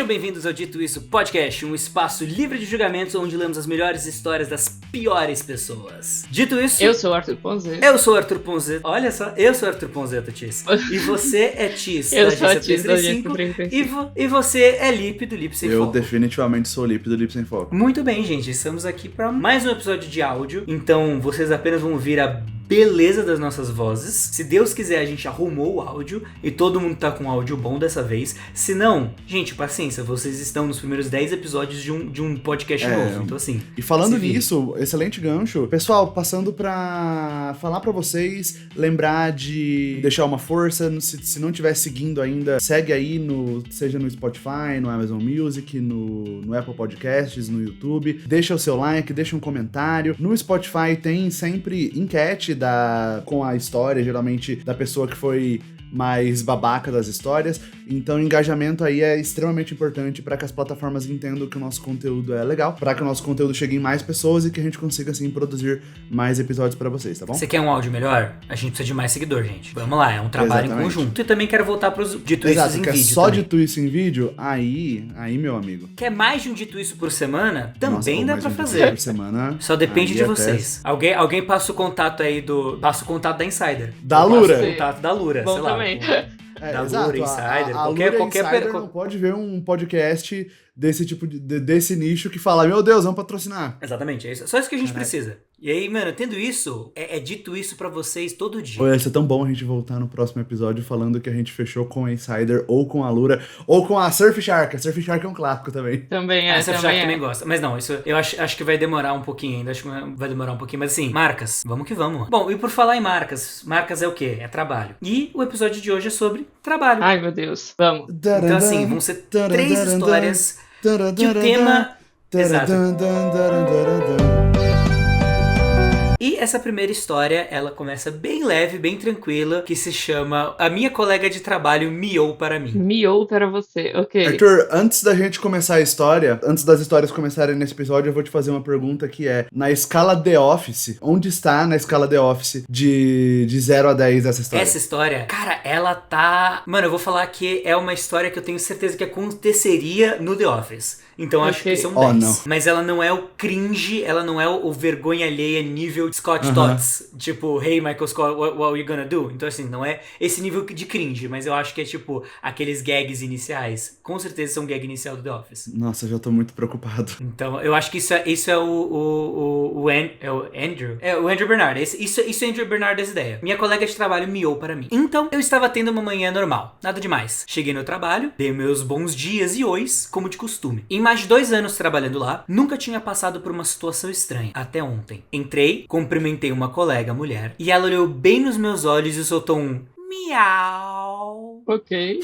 bem-vindos ao Dito Isso Podcast, um espaço livre de julgamentos onde lemos as melhores histórias das piores pessoas. Dito isso... Eu sou o Arthur Ponzetta. Eu sou o Arthur Ponzetta. Olha só, eu sou o Arthur Ponzetta, Tis. E você é Tis, Eu da sou a Agência Tis da Agência 335. E você é Lipe, do Lipe Sem Eu Foco. definitivamente sou o Lipe do Lipe Sem Foco. Muito bem, gente. Estamos aqui para mais um episódio de áudio. Então, vocês apenas vão ouvir a beleza das nossas vozes. Se Deus quiser, a gente arrumou o áudio e todo mundo tá com um áudio bom dessa vez. Se não, gente, paciência, vocês estão nos primeiros 10 episódios de um podcast novo. Então, assim... E falando nisso, excelente gancho. Pessoal, passando pra falar pra vocês, lembrar de deixar uma força. Se não estiver seguindo ainda, segue aí, seja no Spotify, no Amazon Music, no Apple Podcasts, no YouTube. Deixa o seu like, deixa um comentário. No Spotify tem sempre enquete com a história, geralmente da pessoa que foi mais babaca das histórias. Então o engajamento aí é extremamente importante para que as plataformas entendam que o nosso conteúdo é legal, para que o nosso conteúdo chegue em mais pessoas e que a gente consiga assim produzir mais episódios para vocês, tá bom? Você quer um áudio melhor? A gente precisa de mais seguidor, gente. Vamos lá, é um trabalho em conjunto. E também quero voltar pros Dito Isso em vídeo. Só Dito Isso em vídeo? Aí, meu amigo. Quer mais de um Dito Isso por semana? Também dá pra fazer. Por semana, só depende de vocês. Alguém passa o contato aí passa o contato da Insider. Da Lura. Passa o contato da Lura, bom sei lá. também. Da exato, Lura Insider. A Lura Insider não pode ver um podcast desse tipo desse nicho que fala, meu Deus, vamos patrocinar. Exatamente, é só isso que a gente precisa. E aí, mano, tendo isso, é dito isso pra vocês todo dia. Vai ser tão bom a gente voltar no próximo episódio falando que a gente fechou com a Insider, ou com a Lura, ou com a Surfshark. A Surfshark é um clássico também. Também é, a Surfshark também gosta. Mas não, isso eu acho que vai demorar um pouquinho ainda. Acho que vai demorar um pouquinho. Mas assim, marcas, vamos que vamos. Bom, e por falar em marcas é o quê? É trabalho. E o episódio de hoje é sobre trabalho. Ai, meu Deus. Vamos. Então assim, vão ser 3 histórias que o tema... Exato. E essa primeira história, ela começa bem leve, bem tranquila, que se chama A Minha Colega de Trabalho Miou para Mim. Miou para você, ok. Arthur, antes da gente começar a história, antes das histórias começarem nesse episódio, eu vou te fazer uma pergunta que é, na escala The Office, onde está na escala The Office de 0 a 10 essa história? Essa história, cara, ela tá... Mano, eu vou falar que é uma história que eu tenho certeza que aconteceria no The Office. Então acho que são 10. Não. Mas ela não é o cringe, ela não é o vergonha alheia nível Scott Tots. Tipo, hey Michael Scott, what are you gonna do? Então assim, não é esse nível de cringe, mas eu acho que é tipo aqueles gags iniciais. Com certeza são gag inicial do The Office. Nossa, eu já tô muito preocupado. Então, eu acho que isso é o Andrew. É o Andrew Bernard. Isso é Andrew Bernard essa ideia. Minha colega de trabalho miou para mim. Então, eu estava tendo uma manhã normal. Nada demais. Cheguei no trabalho, dei meus bons dias e ois, como de costume. Em mais de 2 anos trabalhando lá, nunca tinha passado por uma situação estranha. Até ontem. Entrei, cumprimentei uma colega mulher, e ela olhou bem nos meus olhos e soltou um miau. Ok.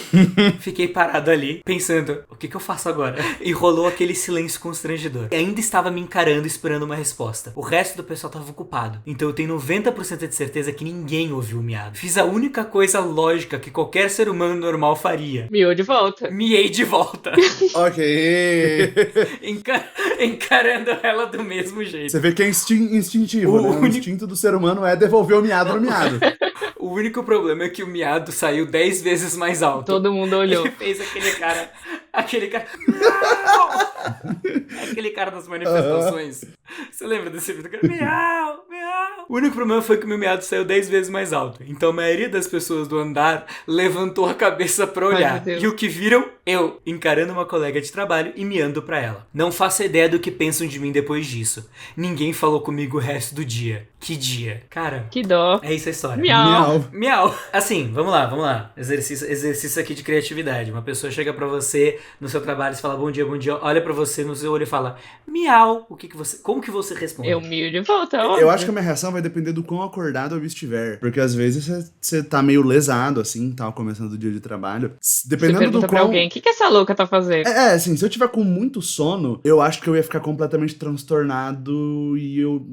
Fiquei parado ali, pensando, o que eu faço agora? E rolou aquele silêncio constrangedor. E ainda estava me encarando, esperando uma resposta. O resto do pessoal estava ocupado. Então eu tenho 90% de certeza que ninguém ouviu o miado. Fiz a única coisa lógica que qualquer ser humano normal faria. Miou de volta. Miei de volta. Ok. Encarando ela do mesmo jeito. Você vê que é instintivo, né? O instinto do ser humano é devolver o miado no miado. O único problema é que o miado saiu 10 vezes mais alto. Todo mundo olhou. Ele fez aquele cara... Miau! Aquele cara das manifestações. Você lembra desse vídeo? Miau, miau. O único problema foi que o meu miado saiu 10 vezes mais alto. Então a maioria das pessoas do andar levantou a cabeça pra olhar. E o que viram? Eu encarando uma colega de trabalho e miando pra ela. Não faço ideia do que pensam de mim depois disso. Ninguém falou comigo o resto do dia. Que dia. Cara, que dó. É isso a história. Miau. Miau. Assim, vamos lá. Exercício aqui de criatividade. Uma pessoa chega pra você no seu trabalho e fala bom dia, olha pra você no seu olho e fala miau. Como que você responde? Eu mio de volta, ó. Eu acho que a minha reação vai depender do quão acordado eu estiver. Porque às vezes você tá meio lesado, assim, tal, começando o dia de trabalho. Dependendo do quão... pra alguém, o que essa louca tá fazendo? Assim, se eu tiver com muito sono, eu acho que eu ia ficar completamente transtornado e eu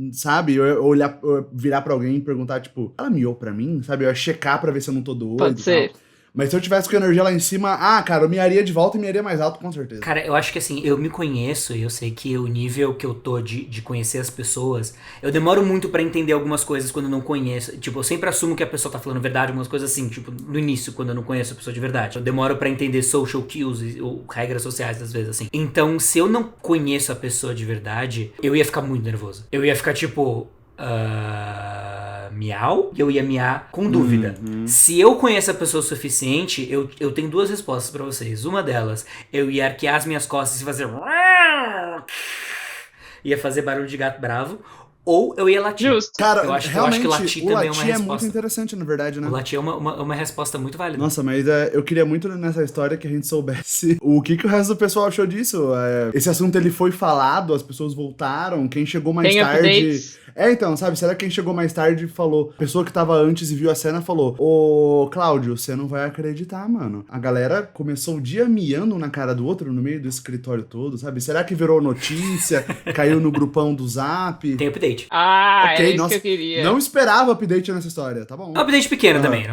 virar pra alguém e perguntar, tipo, ela miou pra mim? Sabe? Eu ia checar pra ver se eu não tô doido. Pode ser. Tal. Mas se eu tivesse com a energia lá em cima, cara, eu miaria de volta e miaria mais alto, com certeza. Cara, eu acho que assim, eu me conheço e eu sei que o nível que eu tô de conhecer as pessoas, eu demoro muito pra entender algumas coisas quando eu não conheço. Tipo, eu sempre assumo que a pessoa tá falando verdade, algumas coisas assim, tipo, no início, quando eu não conheço a pessoa de verdade. Eu demoro pra entender social cues ou regras sociais, às vezes, assim. Então, se eu não conheço a pessoa de verdade, eu ia ficar muito nervoso. Eu ia ficar tipo... miau, e eu ia miar com dúvida. Se eu conheço a pessoa o suficiente, eu tenho duas respostas pra vocês. Uma delas, eu ia arquear as minhas costas e fazer... ia fazer barulho de gato bravo. Ou eu ia latir. Justo. Cara, eu acho realmente, que latir o também é uma latir é resposta. muito interessante, na verdade, né? O latir é uma resposta muito válida. Nossa, mas eu queria muito nessa história que a gente soubesse o que o resto do pessoal achou disso. Esse assunto ele foi falado, as pessoas voltaram, quem chegou mais Tem tarde... updates? Então, sabe, será que quem chegou mais tarde falou, a pessoa que tava antes e viu a cena falou, ô, Cláudio, você não vai acreditar, mano. A galera começou o dia miando na cara do outro no meio do escritório todo, sabe? Será que virou notícia, caiu no grupão do Zap? Tem update. Era isso que eu queria. Não esperava update nessa história, tá bom. É um update pequeno também,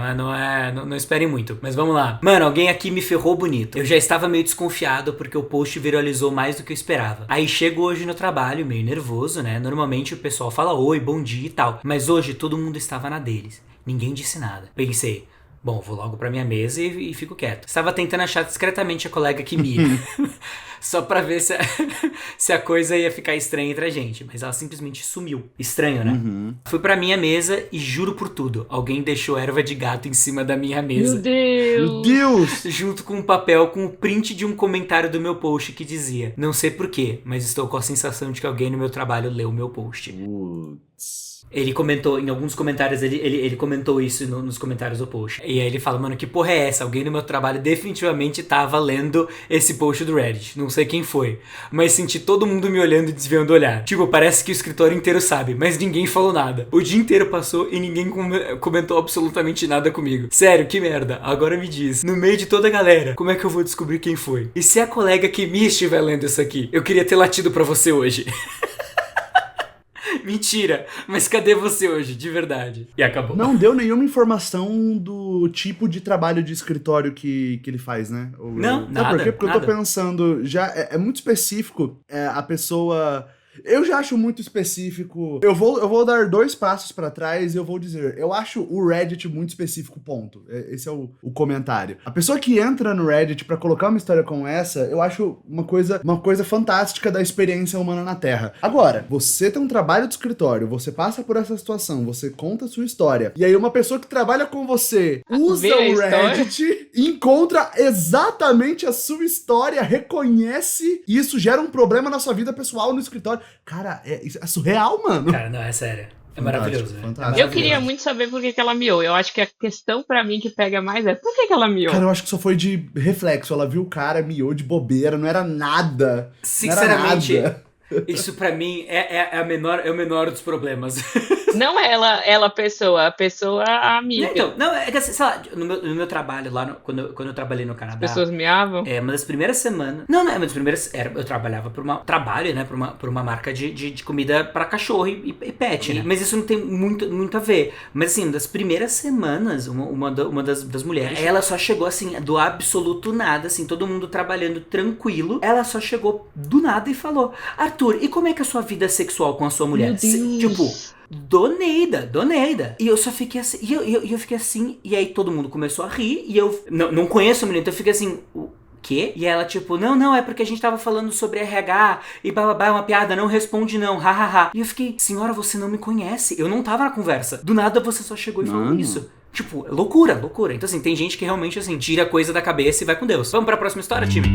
não esperem muito. Mas vamos lá. Mano, alguém aqui me ferrou bonito. Eu já estava meio desconfiado porque o post viralizou mais do que eu esperava. Aí chego hoje no trabalho, meio nervoso, né? Normalmente o pessoal fala oi, bom dia e tal. Mas hoje todo mundo estava na deles. Ninguém disse nada. Pensei, bom, vou logo pra minha mesa e fico quieto. Estava tentando achar discretamente a colega que mia. Só pra ver se a coisa ia ficar estranha entre a gente. Mas ela simplesmente sumiu. Estranho, né? Fui pra minha mesa e juro por tudo, alguém deixou erva de gato em cima da minha mesa. Meu Deus! Meu Deus! Junto com um papel com o print de um comentário do meu post que dizia: não sei porquê, mas estou com a sensação de que alguém no meu trabalho leu o meu post. Putz. Ele comentou, em alguns comentários, ele comentou isso nos comentários do post. E aí ele fala, mano, que porra é essa? Alguém no meu trabalho definitivamente tava lendo esse post do Reddit. Não sei quem foi. Mas senti todo mundo me olhando e desviando o olhar. Tipo, parece que o escritório inteiro sabe, mas ninguém falou nada. O dia inteiro passou e ninguém comentou absolutamente nada comigo. Sério, que merda. Agora me diz, no meio de toda a galera, como é que eu vou descobrir quem foi? E se a colega que me estiver lendo isso aqui? Eu queria ter latido pra você hoje. Mentira, mas cadê você hoje, de verdade? E acabou. Não deu nenhuma informação do tipo de trabalho de escritório que ele faz, né? Não, Sabe nada. por quê? Porque nada. eu tô pensando, já é muito específico a pessoa... Eu já acho muito específico. Eu vou dar 2 passos pra trás e eu vou dizer, eu acho o Reddit muito específico, ponto. Esse é o comentário. A pessoa que entra no Reddit pra colocar uma história como essa, eu acho uma coisa fantástica da experiência humana na Terra. Agora, você tem um trabalho de escritório, você passa por essa situação, você conta a sua história, e aí uma pessoa que trabalha com você usa o Reddit, encontra exatamente a sua história, reconhece, e isso gera um problema na sua vida pessoal no escritório. Cara, isso é surreal, mano. Cara, não, é sério. É Fantástico, maravilhoso. fantástico. Eu queria muito saber por que ela miou. Eu acho que a questão pra mim que pega mais é por que ela miou? Cara, eu acho que só foi de reflexo. Ela viu o cara, miou de bobeira, não era nada. Sinceramente, não era nada. isso pra mim é o menor dos problemas. Não ela a pessoa a amiga. Então, não, é que assim, sei lá, no meu trabalho lá, quando eu trabalhei no Canadá. As pessoas miavam? Uma das primeiras semanas. Não, uma das primeiras. Eu trabalhava trabalho, né, por uma marca de comida pra cachorro e pet, né? Mas isso não tem muito a ver. Mas assim, das primeiras semanas, uma das mulheres, ela só chegou assim, do absoluto nada, assim, todo mundo trabalhando tranquilo. Ela só chegou do nada e falou: Arthur, e como é que é a sua vida sexual com a sua mulher? Meu Deus. Tipo. Doneida. E eu só fiquei assim, e eu fiquei assim, e aí todo mundo começou a rir, e eu não conheço a menina, então eu fiquei assim, o quê? E ela tipo, não, é porque a gente tava falando sobre RH, e bababá, é uma piada, não responde não, hahaha. E eu fiquei, senhora, você não me conhece, eu não tava na conversa, do nada você só chegou e falou isso. Tipo, loucura. Então assim, tem gente que realmente assim, tira a coisa da cabeça e vai com Deus. Vamos pra próxima história, time?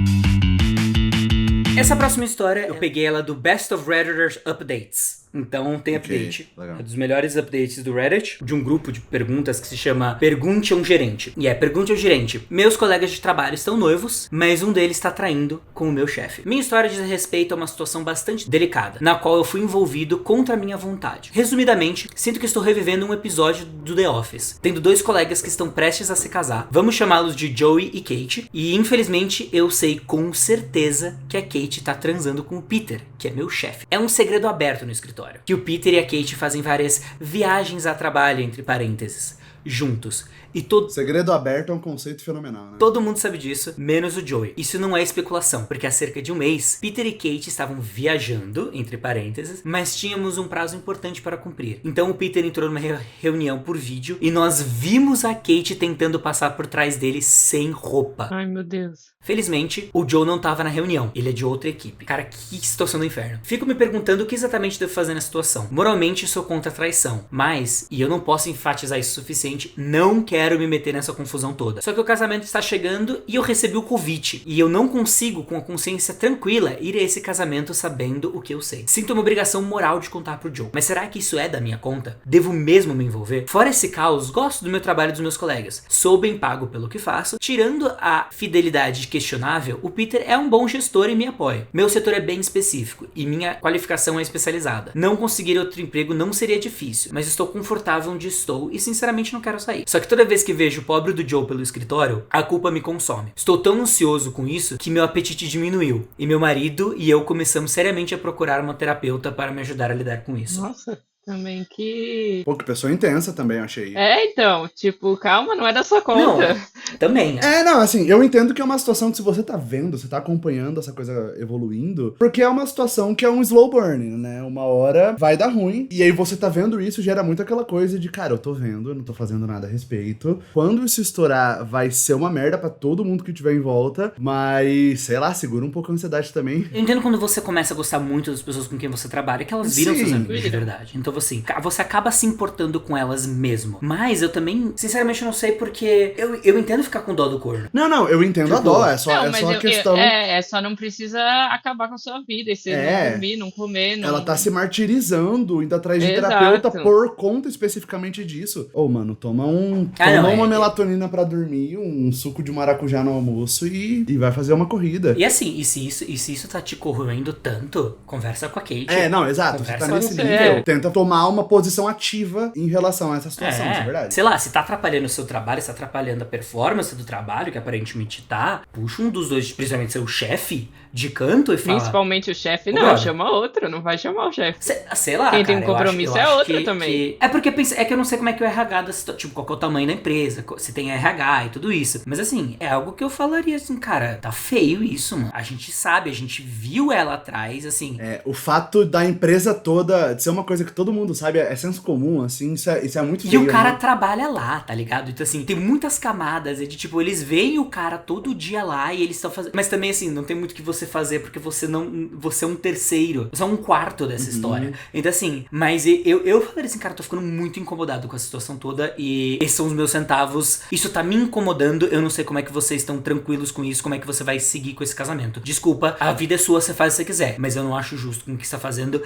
Essa próxima história, eu peguei ela do Best of Redditors Updates. Então tem update. Legal. É dos melhores updates do Reddit, de um grupo de perguntas que se chama Pergunte a um Gerente. E pergunte ao gerente: meus colegas de trabalho estão noivos, mas um deles está traindo com o meu chefe. Minha história diz respeito a uma situação bastante delicada, na qual eu fui envolvido contra a minha vontade. Resumidamente, sinto que estou revivendo um episódio do The Office, tendo 2 colegas que estão prestes a se casar. Vamos chamá-los de Joey e Kate. E infelizmente eu sei com certeza que a Kate está transando com o Peter, que é meu chefe. É um segredo aberto no escritório, que o Peter e a Kate fazem várias viagens a trabalho, entre parênteses. juntos. E Segredo aberto é um conceito fenomenal, né? todo mundo sabe disso, menos o Joey. Isso não é especulação, porque há cerca de um mês, Peter e Kate estavam viajando, entre parênteses, mas tínhamos um prazo importante para cumprir. Então o Peter entrou numa reunião por vídeo e nós vimos a Kate tentando passar por trás dele sem roupa. Ai, meu Deus. Felizmente, o Joe não tava na reunião. Ele é de outra equipe. Cara, que situação do inferno. Fico me perguntando o que exatamente devo fazer nessa situação. Moralmente, sou contra a traição. Mas, e eu não posso enfatizar isso o suficiente, não quero me meter nessa confusão toda. Só que o casamento está chegando e eu recebi o convite. E eu não consigo, com a consciência tranquila, ir a esse casamento sabendo o que eu sei. Sinto uma obrigação moral de contar pro Joe. Mas será que isso é da minha conta? Devo mesmo me envolver? Fora esse caos, gosto do meu trabalho e dos meus colegas. Sou bem pago pelo que faço. Tirando a fidelidade questionável, o Peter é um bom gestor e me apoia. Meu setor é bem específico e minha qualificação é especializada. Não conseguir outro emprego não seria difícil, mas estou confortável onde estou e sinceramente não quero sair. Só que toda vez que vejo o pobre do Joe pelo escritório, a culpa me consome. Estou tão ansioso com isso que meu apetite diminuiu e meu marido e eu começamos seriamente a procurar uma terapeuta para me ajudar a lidar com isso. Nossa, também que... Pô, que pessoa intensa também, eu achei. Então, tipo, calma, não é da sua conta. Não, também, né? Não, assim, eu entendo que é uma situação que se você tá vendo, você tá acompanhando essa coisa evoluindo, porque é uma situação que é um slow burn, né? Uma hora vai dar ruim, e aí você tá vendo isso, gera muito aquela coisa de, cara, eu tô vendo, eu não tô fazendo nada a respeito. Quando isso estourar, vai ser uma merda pra todo mundo que tiver em volta, mas, sei lá, segura um pouco a ansiedade também. Eu entendo quando você começa a gostar muito das pessoas com quem você trabalha, que elas viram Sim. seus amigos de verdade. Então, assim, você acaba se importando com elas mesmo. Mas eu também, sinceramente, não sei porque eu entendo ficar com dó do corno. Não, eu entendo a dó, é só, Não, é mas só a questão... só não precisa acabar com a sua vida. E você não dormir, não comer, não... Ela tá se martirizando, indo atrás de Exato. terapeuta por conta especificamente disso. Ô, mano, toma uma melatonina pra dormir, um suco de maracujá no almoço e vai fazer uma corrida. E assim, e se isso tá te corroendo tanto, conversa com a Kate. Não, exato. Você Conversa tá com nesse você. nível. Tenta tomar uma posição ativa em relação a essa situação, isso é verdade. Sei lá, se tá atrapalhando o seu trabalho, se tá atrapalhando a performance do trabalho, que aparentemente tá, puxa um dos dois, principalmente seu chefe, de canto e fala... Principalmente o chefe, Ô, não, brother. chama outro, não vai chamar o chefe. Sei lá, Quem tem cara, um compromisso eu acho é outro que, também. É porque é que eu não sei como é que o RH tipo, qual que é o tamanho da empresa, se tem RH e tudo isso. Mas assim, é algo que eu falaria assim, cara, tá feio isso, mano. A gente sabe, a gente viu ela atrás, assim... O fato da empresa toda, de ser uma coisa que todo mundo sabe, é senso comum, assim, isso é muito E feio, o cara né? trabalha lá, tá ligado? Então, assim, tem muitas camadas. É de tipo, eles veem o cara todo dia lá e eles estão fazendo. Mas também, assim, não tem muito o que você fazer porque você é um terceiro. Você é um quarto dessa história. Então, assim, mas eu falei assim, cara, eu tô ficando muito incomodado com a situação toda e esses são os meus centavos. Isso tá me incomodando. Eu não sei como é que vocês estão tranquilos com isso, como é que você vai seguir com esse casamento. Desculpa, a vida é sua, você faz o que você quiser. Mas eu não acho justo com o que você tá fazendo.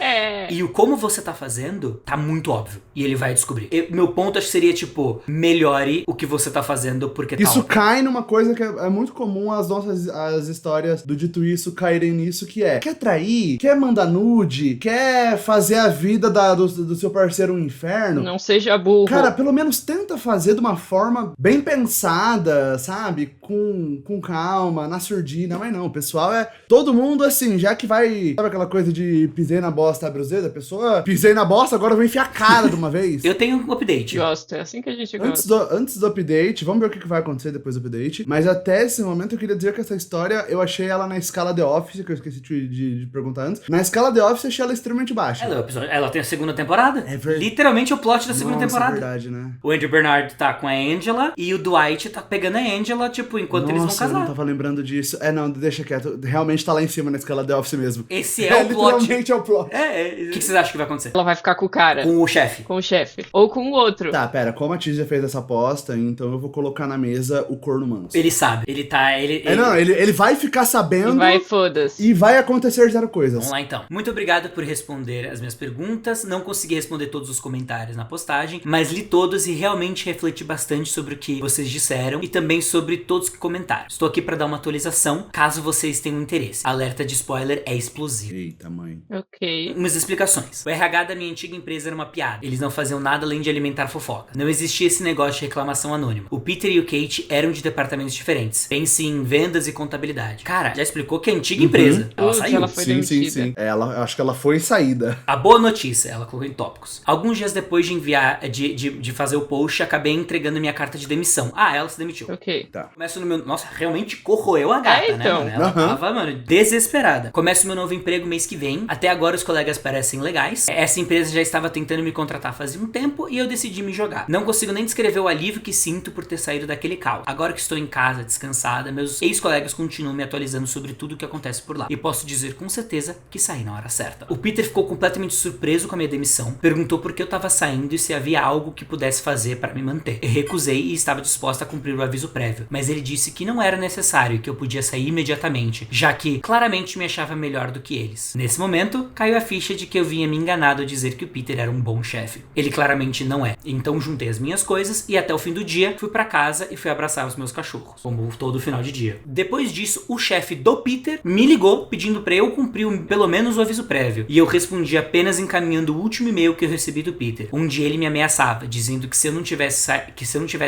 E o como você tá fazendo tá muito óbvio. E ele vai descobrir. Meu ponto acho que seria, tipo, melhore o que você tá fazendo porque tá Isso óbvio. cai numa coisa que é muito comum as histórias do dito isso caírem nisso, que é: quer trair? Quer mandar nude? Quer fazer a vida do seu parceiro um inferno? Não seja burro. Cara, pelo menos tenta fazer de uma forma bem pensada, sabe? Com calma, na surdina. Mas não, o pessoal todo mundo assim, já que vai... Sabe aquela coisa de pisei na bosta, abre os dedos? A pessoa, pisei na bosta, agora eu vou enfiar a cara de uma vez. Eu tenho um update. Gosto, é assim que a gente gosta. Antes do update, vamos ver o que vai acontecer depois do update. Mas até esse momento eu queria dizer que essa história, eu achei ela na escala The Office, que eu esqueci de perguntar antes. Na escala The Office, eu achei ela extremamente baixa. Ela tem a segunda temporada. É verdade. Literalmente o plot da segunda temporada. É verdade, né? O Andrew Bernard tá com a Angela e o Dwight tá pegando a Angela, tipo, enquanto eles vão Nossa, eu casar. não tava lembrando disso. Não, deixa quieto. Realmente tá lá em cima na escala The Office mesmo. Esse é o plot. Literalmente é o plot. O que vocês acham que vai acontecer? Ela vai ficar com o cara. Com o chefe. Com o chefe. Ou com o outro. Tá, pera. Como a Tiz já fez essa aposta, então eu vou colocar na mesa o corno manso. Ele sabe. Ele vai ficar sabendo. E vai, foda-se. E vai acontecer zero coisas. Vamos lá então. Muito obrigado por responder as minhas perguntas. Não consegui responder todos os comentários na postagem, mas li todos e realmente refleti bastante sobre o que vocês disseram e também sobre todos que comentaram. Estou aqui para dar uma atualização, caso vocês tenham interesse. Alerta de spoiler é explosivo. Eita, mãe. Ok. Umas explicações. O RH da minha antiga empresa era uma piada. Eles não faziam nada além de alimentar fofoca. Não existia esse negócio de reclamação anônima. O Peter e o Kate eram de departamentos diferentes. Pense em vendas e contabilidade. Cara, já explicou que a antiga empresa. Ela Putz, saiu. ela foi demitida. Ela, acho que ela foi saída. A boa notícia, ela colocou em tópicos. Alguns dias depois de enviar, de fazer o post, acabei entregando minha carta de demissão. Ela se demitiu. Ok. Começo no meu... Nossa, realmente corroeu a gata, então. né, mano? Ela tava, mano, desesperada. Começo meu novo emprego mês que vem. Até agora os colegas parecem legais. Essa empresa já estava tentando me contratar fazia um tempo e eu decidi me jogar. Não consigo nem descrever o alívio que sinto por ter saído daquele caos. Agora que estou em casa, descansada, meus ex-colegas continuam me atualizando sobre tudo o que acontece por lá. E posso dizer com certeza que saí na hora certa. O Peter ficou completamente surpreso com a minha demissão. Perguntou por que eu tava saindo e se havia algo que pudesse fazer para me manter. Eu recusei e estava disposta a cumprir o aviso prévio. Mas ele disse que não era necessário e que eu podia sair imediatamente, já que claramente me achava melhor do que eles. Nesse momento, caiu a ficha de que eu vinha me enganado ao dizer que o Peter era um bom chefe. Ele claramente não é. Então juntei as minhas coisas e até o fim do dia fui pra casa e fui abraçar os meus cachorros, como todo final de dia. Depois disso, o chefe do Peter me ligou pedindo pra eu cumprir pelo menos o aviso prévio. E eu respondi apenas encaminhando o último e-mail que eu recebi do Peter, onde ele me ameaçava, dizendo que se eu não tivesse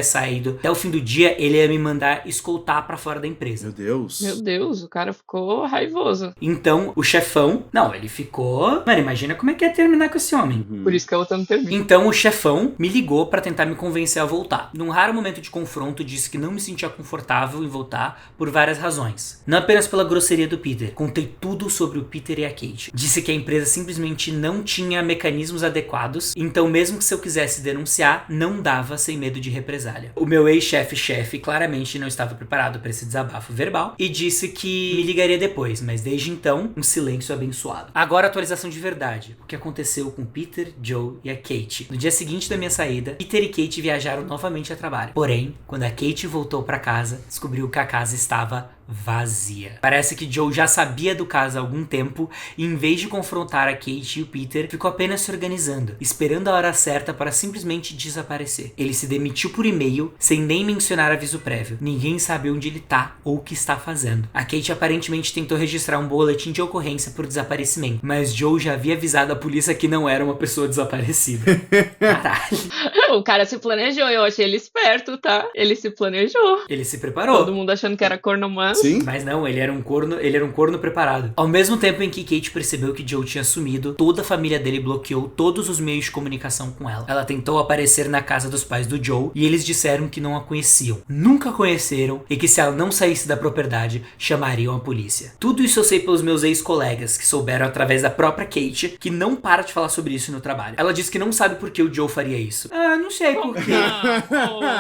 saído até o fim do dia, ele ia me mandar escoltar pra fora da empresa. Meu Deus. Meu Deus, o cara ficou raivoso. Então, o chefão... Não, ele ficou... Mano, imagina como é que ia terminar com esse homem. Por isso que a outra não termina. Então, o chefão me ligou pra tentar me convencer a voltar. Num raro momento de confronto, disse que não me sentia confortável em voltar por várias razões. Não apenas pela grosseria do Peter. Contei tudo sobre o Peter e a Kate. Disse que a empresa simplesmente não tinha mecanismos adequados, então mesmo que se eu quisesse denunciar, não dava sem medo de represália. O meu ex-chefe claramente não estava preparado para esse desabafo verbal e disse que me ligaria depois, mas desde então, um silêncio abençoado. Agora a atualização de verdade. O que aconteceu com Peter, Joe e a Kate. No dia seguinte da minha saída, Peter e Kate viajaram novamente a trabalho. Porém, quando a Kate voltou para casa, descobriu que a casa estava vazia. Parece que Joe já sabia do caso há algum tempo e em vez de confrontar a Kate e o Peter, ficou apenas se organizando, esperando a hora certa para simplesmente desaparecer. Ele se demitiu por e-mail, sem nem mencionar aviso prévio. Ninguém sabe onde ele tá ou o que está fazendo. A Kate aparentemente tentou registrar um boletim de ocorrência por desaparecimento, mas Joe já havia avisado a polícia que não era uma pessoa desaparecida. Caralho. O cara se planejou, eu achei ele esperto, tá? Ele se planejou. Ele se preparou. Todo mundo achando que era corno manso. Sim. Mas não, ele era um corno preparado. Ao mesmo tempo em que Kate percebeu que Joe tinha sumido, toda a família dele bloqueou todos os meios de comunicação com ela. Ela tentou aparecer na casa dos pais do Joe e eles disseram que não a conheciam, nunca conheceram e que se ela não saísse da propriedade, chamariam a polícia. Tudo isso eu sei pelos meus ex-colegas, que souberam através da própria Kate, que não para de falar sobre isso no trabalho. Ela disse que não sabe por que o Joe faria isso. Não sei por quê.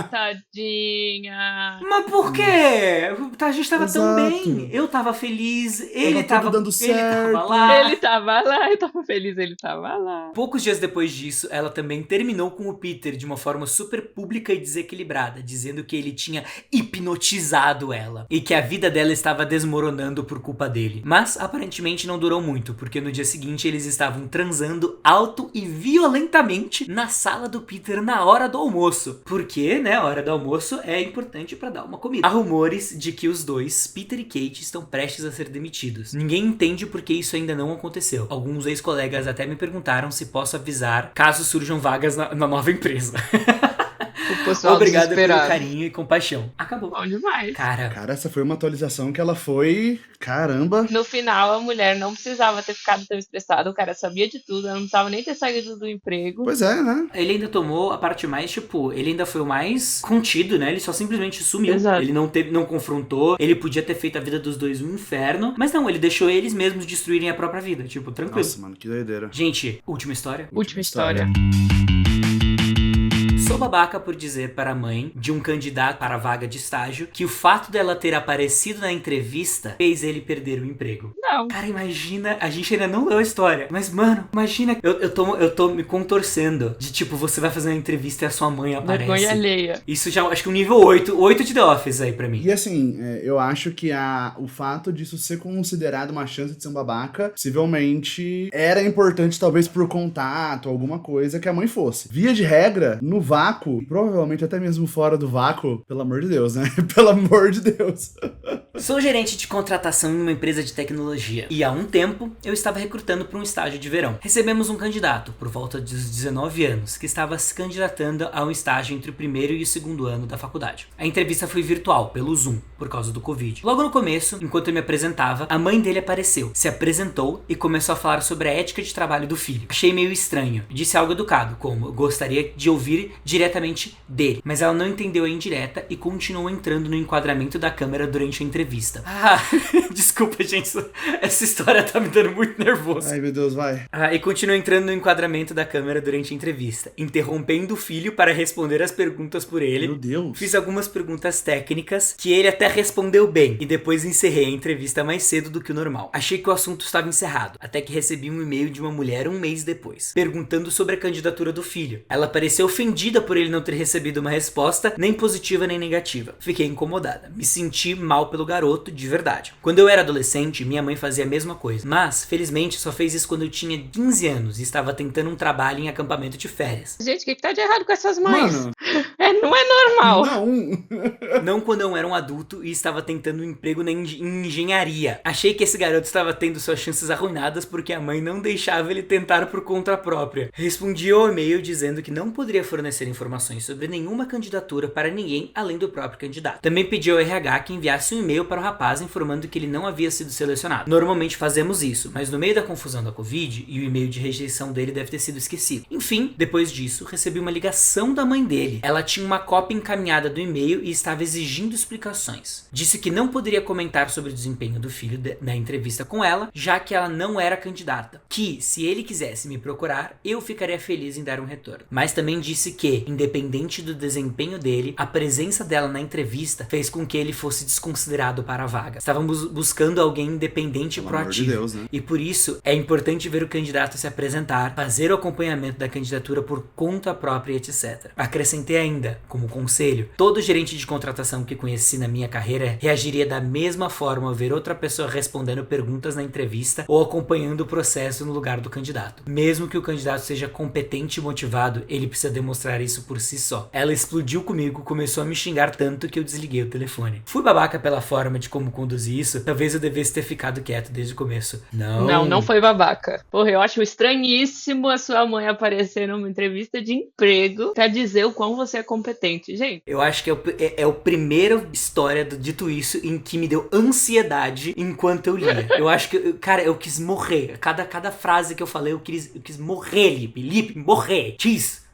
Tadinha. Mas por quê? A gente tava tão Exato. bem. Eu tava feliz, ele tava tudo dando certo. lá. Ele tava lá, eu tava feliz, ele tava lá. Poucos dias depois disso, ela também terminou com o Peter de uma forma super pública e desequilibrada, dizendo que ele tinha hipnotizado ela e que a vida dela estava desmoronando por culpa dele. Mas aparentemente não durou muito, porque no dia seguinte eles estavam transando alto e violentamente na sala do Peter na hora do almoço. Porque, né, a hora do almoço é importante pra dar uma comida. Há rumores de que os dois, Peter e Kate, estão prestes a ser demitidos. Ninguém entende por que isso ainda não aconteceu. Alguns ex-colegas até me perguntaram se posso avisar caso surjam vagas na nova empresa. O pessoal Obrigado pelo desesperado. carinho e compaixão. Acabou. Bom demais. Cara, Essa foi uma atualização que ela foi... Caramba. No final, a mulher não precisava ter ficado tão estressada. O cara sabia de tudo, ela não precisava nem ter saído do emprego. Pois é, né? ele ainda tomou a parte mais, tipo, ele ainda foi o mais contido, né? Ele só simplesmente sumiu. Exato. Ele não confrontou, ele podia ter feito a vida dos dois um inferno, mas não, ele deixou eles mesmos destruírem a própria vida, tipo, tranquilo. Nossa, mano, que doideira. Gente, última história. Última história. Sou babaca por dizer para a mãe de um candidato para a vaga de estágio que o fato dela ter aparecido na entrevista fez ele perder o emprego. Não. Cara, imagina, a gente ainda não leu a história, mas mano, imagina, eu tô me contorcendo de tipo, você vai fazer uma entrevista e a sua mãe aparece. Vergonha alheia. Isso já, acho que um nível 8 de The Office aí pra mim. E assim, eu acho que o fato disso ser considerado uma chance de ser um babaca, possivelmente era importante talvez por contato, alguma coisa que a mãe fosse. Via de regra, no vácuo, provavelmente até mesmo fora do vácuo, pelo amor de Deus, né? Pelo amor de Deus. Sou gerente de contratação em uma empresa de tecnologia e há um tempo eu estava recrutando para um estágio de verão. Recebemos um candidato, por volta dos 19 anos, que estava se candidatando a um estágio entre o primeiro e o segundo ano da faculdade. A entrevista foi virtual, pelo Zoom, por causa do Covid. Logo no começo, enquanto eu me apresentava, a mãe dele apareceu, se apresentou e começou a falar sobre a ética de trabalho do filho. Achei meio estranho. Disse algo educado, como eu gostaria de ouvir diretamente dele, mas ela não entendeu a indireta e continuou entrando no enquadramento da câmera durante a entrevista. Desculpa, gente, essa história tá me dando muito nervoso. Ai, meu Deus, vai. E continuou entrando no enquadramento da câmera durante a entrevista, interrompendo o filho para responder as perguntas por ele. Meu Deus. Fiz algumas perguntas técnicas que ele até respondeu bem e depois encerrei a entrevista mais cedo do que o normal. Achei que o assunto estava encerrado, até que recebi um e-mail de uma mulher um mês depois, perguntando sobre a candidatura do filho. Ela pareceu ofendida por ele não ter recebido uma resposta, nem positiva nem negativa. Fiquei incomodada. Me senti mal pelo garoto, de verdade. Quando eu era adolescente, minha mãe fazia a mesma coisa, mas, felizmente, só fez isso quando eu tinha 15 anos e estava tentando um trabalho em acampamento de férias. Gente, o que tá de errado com essas mães? Mano. Não é normal. Não. Não quando eu era um adulto e estava tentando um emprego em engenharia. Achei que esse garoto estava tendo suas chances arruinadas porque a mãe não deixava ele tentar por conta própria. Respondi ao e-mail dizendo que não poderia fornecer informações sobre nenhuma candidatura para ninguém além do próprio candidato. Também pedi ao RH que enviasse um e-mail para o rapaz informando que ele não havia sido selecionado. Normalmente fazemos isso, mas no meio da confusão da Covid e o e-mail de rejeição dele deve ter sido esquecido. Enfim, depois disso, recebi uma ligação da mãe dele. Ela tinha uma cópia encaminhada do e-mail e estava exigindo explicações. Disse que não poderia comentar sobre o desempenho do filho na entrevista com ela, já que ela não era candidata. Que, se ele quisesse me procurar, eu ficaria feliz em dar um retorno. Mas também disse que, independente do desempenho dele, a presença dela na entrevista fez com que ele fosse desconsiderado para a vaga. Estávamos buscando alguém independente e proativo. Pelo amor de Deus, né? E por isso, é importante ver o candidato se apresentar, fazer o acompanhamento da candidatura por conta própria, etc. Acrescentei ainda, como conselho, todo gerente de contratação que conheci na minha carreira reagiria da mesma forma ao ver outra pessoa respondendo perguntas na entrevista ou acompanhando o processo no lugar do candidato. Mesmo que o candidato seja competente e motivado, ele precisa demonstrar isso por si só. Ela explodiu comigo, começou a me xingar tanto que eu desliguei o telefone. Fui babaca pela forma de como conduzi isso, talvez eu devesse ter ficado quieto desde o começo. Não foi babaca. Porra, eu acho estranhíssimo a sua mãe aparecer numa entrevista de emprego pra dizer o quão você é competente, gente. Eu acho que é a primeira história do Dito Isso em que me deu ansiedade enquanto eu lia. Eu acho que, cara, eu quis morrer. Cada frase que eu falei, eu quis morrer, Lipe, morrer.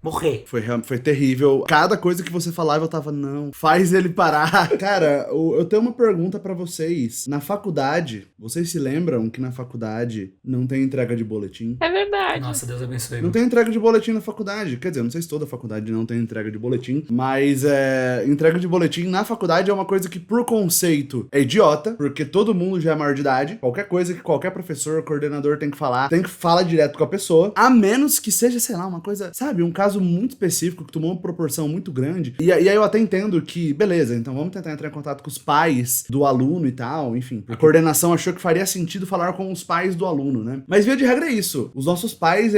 Morrer. Foi terrível. Cada coisa que você falava, eu tava, não, faz ele parar. Cara, eu tenho uma pergunta pra vocês. Na faculdade, vocês se lembram que na faculdade não tem entrega de boletim? É verdade. Nossa, Deus abençoe. Não tem entrega de boletim na faculdade. Quer dizer, não sei se toda faculdade não tem entrega de boletim, mas entrega de boletim na faculdade é uma coisa que, por conceito, é idiota, porque todo mundo já é maior de idade. Qualquer coisa que qualquer professor, coordenador tem que falar direto com a pessoa, a menos que seja, sei lá, uma coisa, sabe, um caso muito específico que tomou uma proporção muito grande. E aí eu até entendo que, beleza, então vamos tentar entrar em contato com os pais do aluno e tal, enfim. A coordenação achou que faria sentido falar com os pais do aluno, né? Mas via de regra é isso. Os nossos pais,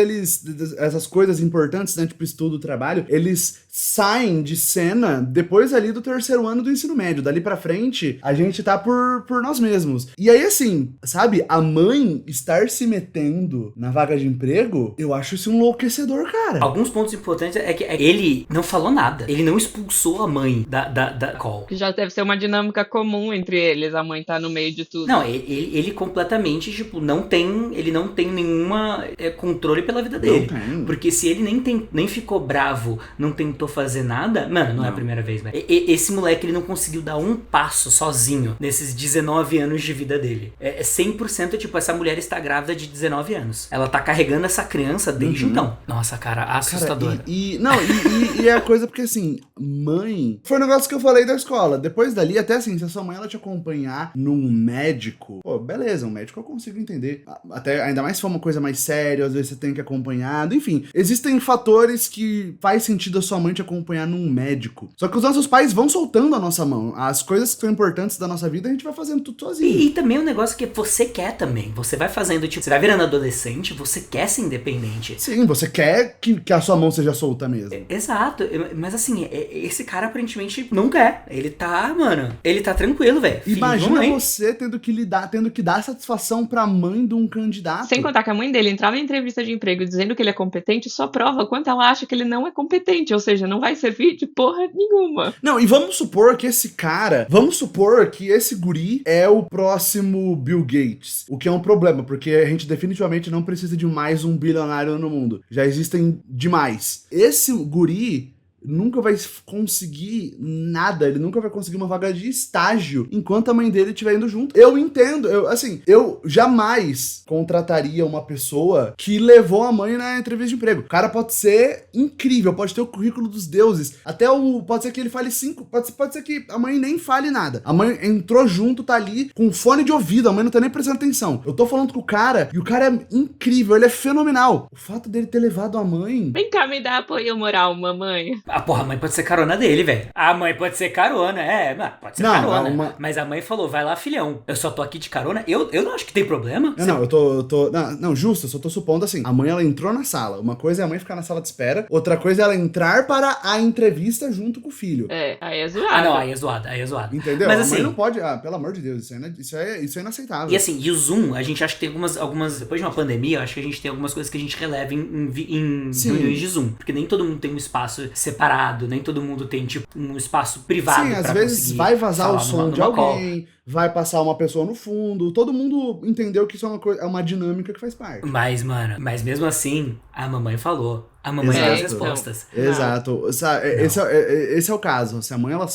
essas coisas importantes, né, tipo estudo, trabalho, eles saem de cena depois ali do terceiro ano do ensino médio. Dali pra frente, a gente tá por nós mesmos. E aí, assim, sabe, a mãe estar se metendo na vaga de emprego, eu acho isso um enlouquecedor, cara. Alguns pontos importantes é que ele não falou nada. Ele não expulsou a mãe da call. Que já deve ser uma dinâmica comum entre eles, a mãe tá no meio de tudo. Não, ele completamente, tipo, ele não tem nenhuma controle pela vida dele. Não tem. Porque se ele nem ficou bravo, não tentou fazer nada, mano, não é a primeira vez, velho. Esse moleque, ele não conseguiu dar um passo sozinho nesses 19 anos de vida dele. É 100%, tipo, essa mulher está grávida de 19 anos. Ela tá carregando essa criança desde então. Nossa, cara, assustadora. E é a coisa porque, assim, mãe... Foi um negócio que eu falei da escola. Depois dali, até assim, se a sua mãe ela te acompanhar num médico, pô, beleza, um médico eu consigo entender. Até, ainda mais se for uma coisa mais séria, às vezes você tem que acompanhar. Enfim, existem fatores que faz sentido a sua mãe te acompanhar num médico. Só que os nossos pais vão soltando a nossa mão. As coisas que são importantes da nossa vida, a gente vai fazendo tudo sozinho. E também um negócio que você quer também. Você vai fazendo, tipo, você vai virando adolescente, você quer ser independente. Sim, você quer que a sua mão seja solta mesmo. Exato, mas assim, esse cara aparentemente não quer. Ele tá, mano, ele tá tranquilo, velho. Imagina você tendo que dar satisfação pra mãe de um candidato. Sem contar que a mãe dele entrar na entrevista de emprego dizendo que ele é competente, só prova quanto ela acha que ele não é competente, ou seja, não vai servir de porra nenhuma. Não, e vamos supor que esse guri é o próximo Bill Gates, o que é um problema, porque a gente definitivamente não precisa de mais um bilionário no mundo. Já existem demais. Esse guri nunca vai conseguir nada, ele nunca vai conseguir uma vaga de estágio enquanto a mãe dele estiver indo junto. Eu entendo, eu jamais contrataria uma pessoa que levou a mãe na entrevista de emprego. O cara pode ser incrível, pode ter o currículo dos deuses, pode ser que ele fale 5, pode ser que a mãe nem fale nada. A mãe entrou junto, tá ali com fone de ouvido, a mãe não tá nem prestando atenção. Eu tô falando com o cara, e o cara é incrível, ele é fenomenal. O fato dele ter levado a mãe... Vem cá, me dá apoio moral, mamãe. Porra, a mãe pode ser carona dele, velho. A mãe pode ser carona, pode ser carona. Mas a mãe falou, vai lá, filhão. Eu só tô aqui de carona. Eu não acho que tem problema. Justo, eu só tô supondo assim. A mãe, ela entrou na sala. Uma coisa é a mãe ficar na sala de espera. Outra coisa é ela entrar para a entrevista junto com o filho. Aí é zoado. Aí é zoado. Entendeu? Mas a assim... mãe não pode... pelo amor de Deus, isso é inaceitável. E assim, e o Zoom, a gente acha que tem algumas... Depois de uma pandemia, eu acho que a gente tem algumas coisas que a gente releva em reuniões de Zoom. Porque nem todo mundo tem um espaço separado, nem todo mundo tem, tipo, um espaço privado. Sim, às vezes vai vazar o som de alguém, vai passar uma pessoa no fundo, todo mundo entendeu que isso é uma dinâmica que faz parte. Mas, mano, mesmo assim, a mamãe falou. A mamãe deu as respostas. Exato. Esse é o caso. Se a mãe, ela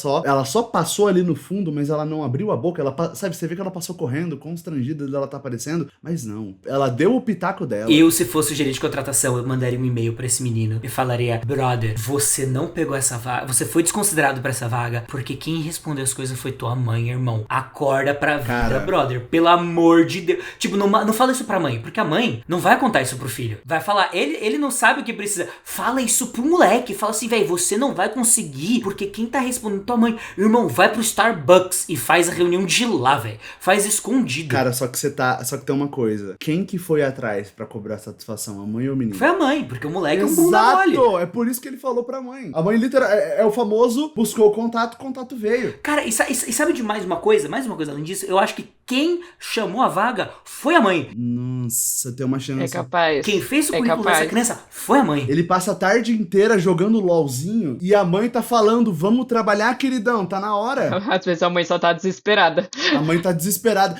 só passou ali no fundo, mas ela não abriu a boca, você vê que ela passou correndo, constrangida dela tá aparecendo, mas não. Ela deu o pitaco dela. Eu, se fosse o gerente de contratação, eu mandaria um e-mail pra esse menino e falaria, brother, você não pegou essa vaga, você foi desconsiderado pra essa vaga, porque quem respondeu as coisas foi tua mãe, irmão. Acorda pra vida, brother. Pelo amor de Deus. Tipo, não fala isso pra mãe, porque a mãe não vai contar isso pro filho. Vai falar, ele não sabe o que precisa. Fala isso pro moleque. Fala assim, velho, você não vai conseguir, porque quem tá respondendo tua mãe. Irmão, vai pro Starbucks e faz a reunião de lá, velho. Faz escondido. Cara, só que tem uma coisa. Quem que foi atrás pra cobrar satisfação? A mãe ou o menino? Foi a mãe, porque o moleque é um bunda mole. Exato, é por isso que ele falou pra mãe. A mãe literalmente é o famoso buscou o contato veio. Cara, e sabe de mais uma coisa além disso? Eu acho que quem chamou a vaga foi a mãe. Nossa, tem uma chance. É capaz. Quem fez o currículo dessa criança foi a mãe. Ele passa a tarde inteira jogando LOLzinho e a mãe tá falando, vamos trabalhar, queridão, tá na hora. Às vezes a mãe só tá desesperada. A mãe tá desesperada.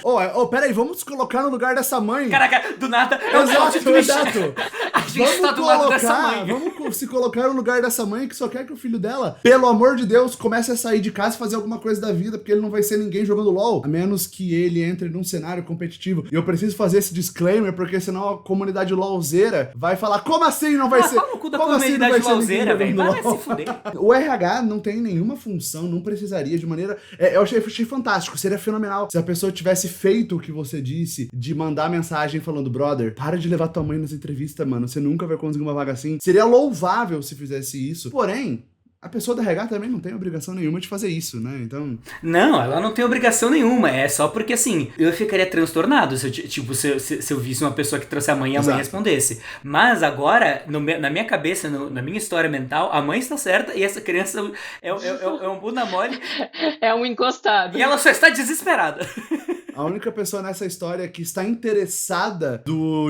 Peraí, vamos se colocar no lugar dessa mãe. Caraca, do nada. Exato. A gente tá do lado dessa mãe. Vamos se colocar no lugar dessa mãe que só quer que o filho dela, pelo amor de Deus, comece a sair de casa e fazer alguma coisa da vida, porque ele não vai ser ninguém jogando LOL, a menos que ele entre num cenário competitivo. E eu preciso fazer esse disclaimer, porque senão a comunidade LOLzeira vai falar, como assim não vai ser? Fala no cu da comunidade LOLzeira, velho. Vai se fuder. O RH não tem nenhuma função, não precisaria de maneira... Eu achei fantástico, seria fenomenal se a pessoa tivesse feito o que você disse, de mandar mensagem falando, brother, para de levar tua mãe nessa entrevista, mano, você nunca vai conseguir uma vaga assim. Seria louvável se fizesse isso. Porém, a pessoa da RH também não tem obrigação nenhuma de fazer isso, né? Então... Não, ela não tem obrigação nenhuma. É só porque, assim, eu ficaria transtornado se eu visse uma pessoa que trouxe a mãe e a mãe respondesse. Mas agora, na minha cabeça, na minha história mental, a mãe está certa e essa criança é um bunda mole. É um encostado. E ela só está desesperada. A única pessoa nessa história que está interessada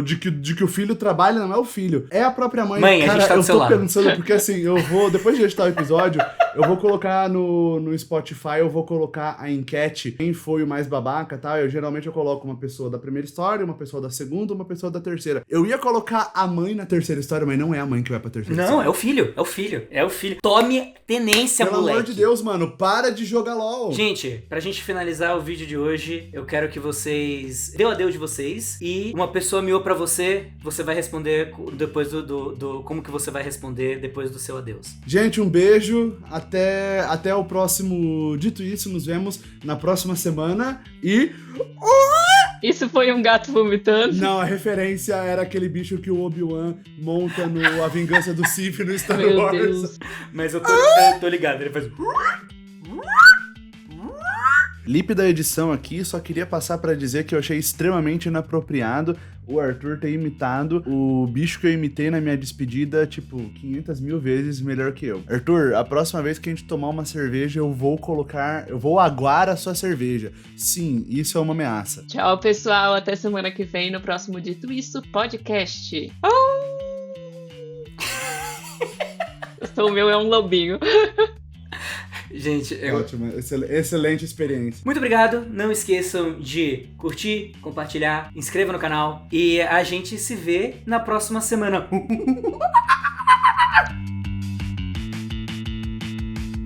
de que o filho trabalha não é o filho, é a própria mãe. Mãe, cara, a gente tá do seu lado. Eu tô pensando, porque assim, eu vou, depois de editar o episódio, eu vou colocar no Spotify, eu vou colocar a enquete, quem foi o mais babaca, tá? Geralmente eu coloco uma pessoa da primeira história, uma pessoa da segunda, uma pessoa da terceira. Eu ia colocar a mãe na terceira história, mas não é a mãe que vai pra terceira história. Não, é o filho. Tome tenência, Pelo moleque. amor de Deus, mano, para de jogar LOL. Gente, pra gente finalizar o vídeo de hoje, eu quero que vocês dê o adeus de vocês e uma pessoa miou pra você vai responder depois do como que você vai responder depois do seu adeus. Gente, um beijo, até o próximo Dito Isso, nos vemos na próxima semana e... Isso foi um gato vomitando? Não, a referência era aquele bicho que o Obi-Wan monta no A Vingança do Sith no Star Meu Wars. Deus. Mas eu tô ligado, ele faz... Lip da edição aqui, só queria passar pra dizer que eu achei extremamente inapropriado o Arthur ter imitado o bicho que eu imitei na minha despedida, tipo, 500 mil vezes melhor que eu. Arthur, a próxima vez que a gente tomar uma cerveja, eu vou aguar a sua cerveja. Sim, isso é uma ameaça. Tchau, pessoal. Até semana que vem no próximo Dito Isso podcast. O meu é um lobinho. Gente, Ótimo, excelente experiência. Muito obrigado, não esqueçam de curtir, compartilhar, inscreva no canal e a gente se vê na próxima semana.